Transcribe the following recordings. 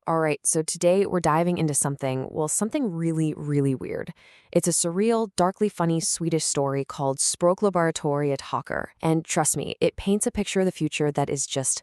All right, so today we're diving into something really, really weird. It's a surreal, darkly funny Swedish story called Språklaboratoriet Hocker. And trust me, it paints a picture of the future that is just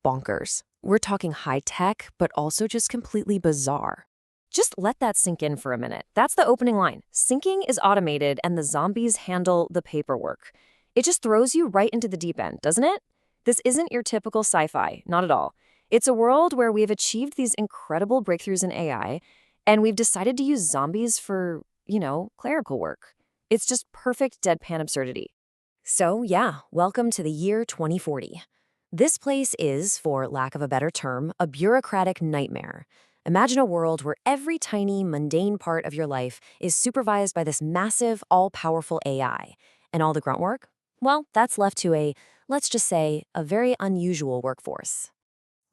bonkers. We're talking high tech, but also just completely bizarre. Just let that sink in for a minute. That's the opening line. Sinking is automated and the zombies handle the paperwork. It just throws you right into the deep end, doesn't it? This isn't your typical sci-fi, not at all. It's a world where we've achieved these incredible breakthroughs in AI, and we've decided to use zombies for, clerical work. It's just perfect deadpan absurdity. So, yeah, welcome to the year 2040. This place is, for lack of a better term, a bureaucratic nightmare. Imagine a world where every tiny, mundane part of your life is supervised by this massive, all-powerful AI. And all the grunt work? Well, that's left to let's just say, a very unusual workforce.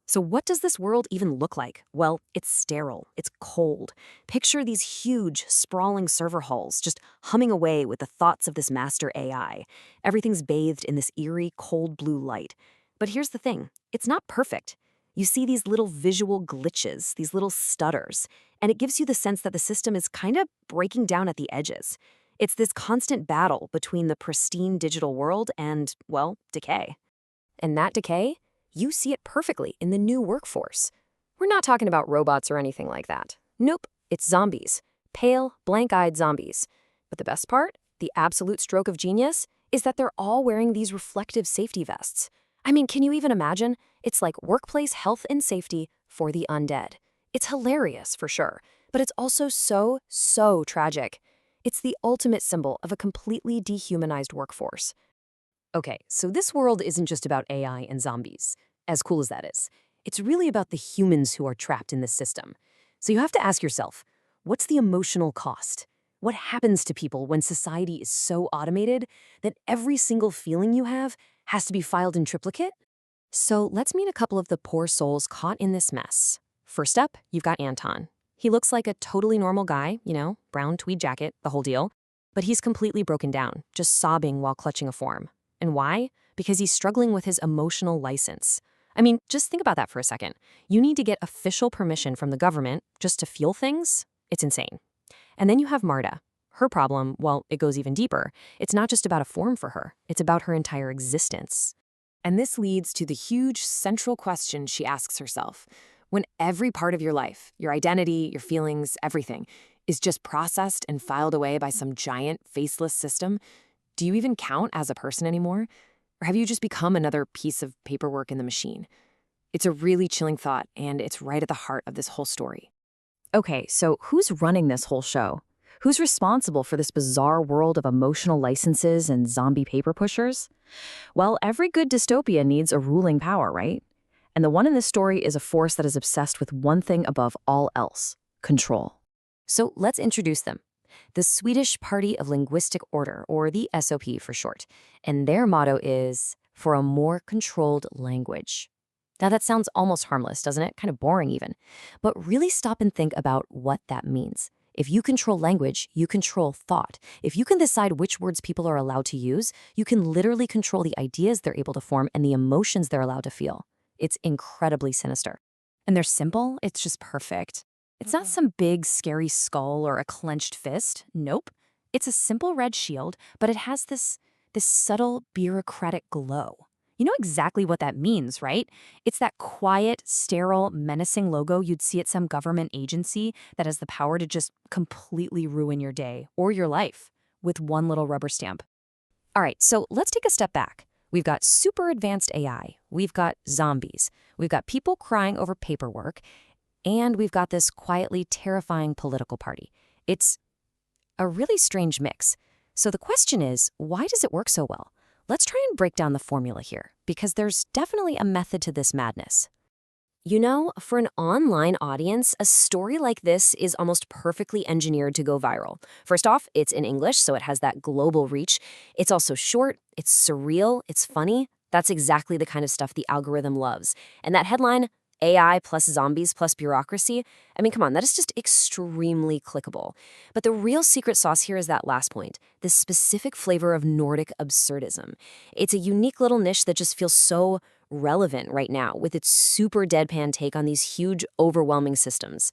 So what does this world even look like? Well, it's sterile, it's cold. Picture these huge, sprawling server halls just humming away with the thoughts of this master AI. Everything's bathed in this eerie, cold blue light. But here's the thing, it's not perfect. You see these little visual glitches, these little stutters, and it gives you the sense that the system is kind of breaking down at the edges. It's this constant battle between the pristine digital world and, well, decay. And that decay? You see it perfectly in the new workforce. We're not talking about robots or anything like that. Nope, it's zombies. Pale, blank-eyed zombies. But the best part, the absolute stroke of genius, is that they're all wearing these reflective safety vests. I mean, can you even imagine? It's like workplace health and safety for the undead. It's hilarious, for sure, but it's also so tragic. It's the ultimate symbol of a completely dehumanized workforce. Okay, so this world isn't just about AI and zombies, as cool as that is. It's really about the humans who are trapped in this system. So you have to ask yourself, what's the emotional cost? What happens to people when society is so automated that every single feeling you have has to be filed in triplicate? So let's meet a couple of the poor souls caught in this mess. First up, you've got Anton. He looks like a totally normal guy, brown tweed jacket, the whole deal. But he's completely broken down, just sobbing while clutching a form. And why? Because he's struggling with his emotional license. I mean, just think about that for a second. You need to get official permission from the government just to feel things? It's insane. And then you have Märta. Her problem, well, it goes even deeper. It's not just about a form for her. It's about her entire existence. And this leads to the huge central question she asks herself. When every part of your life, your identity, your feelings, everything, is just processed and filed away by some giant, faceless system, do you even count as a person anymore? Or have you just become another piece of paperwork in the machine? It's a really chilling thought, and it's right at the heart of this whole story. Okay, so who's running this whole show? Who's responsible for this bizarre world of emotional licenses and zombie paper pushers? Well, every good dystopia needs a ruling power, right? And the one in this story is a force that is obsessed with one thing above all else: control. So let's introduce them. The Swedish Party of Linguistic Order, or the SOP for short, and their motto is, for a more controlled language. Now that sounds almost harmless, doesn't it? Kind of boring even. But really stop and think about what that means. If you control language, you control thought. If you can decide which words people are allowed to use, you can literally control the ideas they're able to form and the emotions they're allowed to feel. It's incredibly sinister. And they're simple, it's just perfect. It's not some big, scary skull or a clenched fist. Nope. It's a simple red shield, but it has this subtle, bureaucratic glow. You know exactly what that means, right? It's that quiet, sterile, menacing logo you'd see at some government agency that has the power to just completely ruin your day or your life with one little rubber stamp. All right, so let's take a step back. We've got super advanced AI. We've got zombies. We've got people crying over paperwork. And we've got this quietly terrifying political party. It's a really strange mix. So the question is, why does it work so well? Let's try and break down the formula here, because there's definitely a method to this madness. For an online audience, a story like this is almost perfectly engineered to go viral. First off, it's in English, so it has that global reach. It's also short, it's surreal, it's funny. That's exactly the kind of stuff the algorithm loves. And that headline, AI plus zombies plus bureaucracy, I mean, come on, that is just extremely clickable. But the real secret sauce here is that last point, this specific flavor of Nordic absurdism. It's a unique little niche that just feels so relevant right now with its super deadpan take on these huge, overwhelming systems.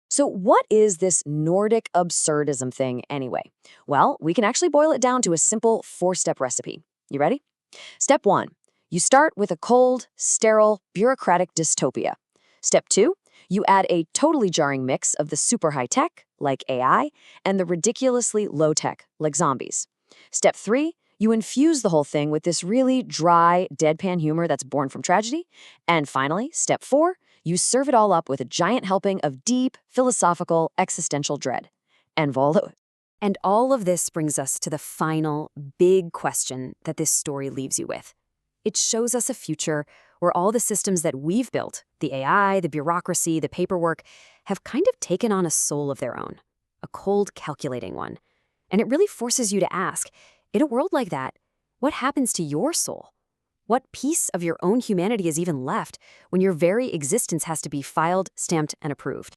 So, what is this Nordic absurdism thing anyway? Well, we can actually boil it down to a simple 4-step recipe. You ready? Step 1. You start with a cold, sterile, bureaucratic dystopia. Step 2. You add a totally jarring mix of the super high-tech, like AI, and the ridiculously low-tech, like zombies. Step 3. You infuse the whole thing with this really dry, deadpan humor that's born from tragedy. And finally, step 4. You serve it all up with a giant helping of deep, philosophical, existential dread. And voila. And all of this brings us to the final, big question that this story leaves you with. It shows us a future where all the systems that we've built, the AI, the bureaucracy, the paperwork, have kind of taken on a soul of their own, a cold, calculating one. And it really forces you to ask, in a world like that, what happens to your soul? What piece of your own humanity is even left when your very existence has to be filed, stamped, and approved?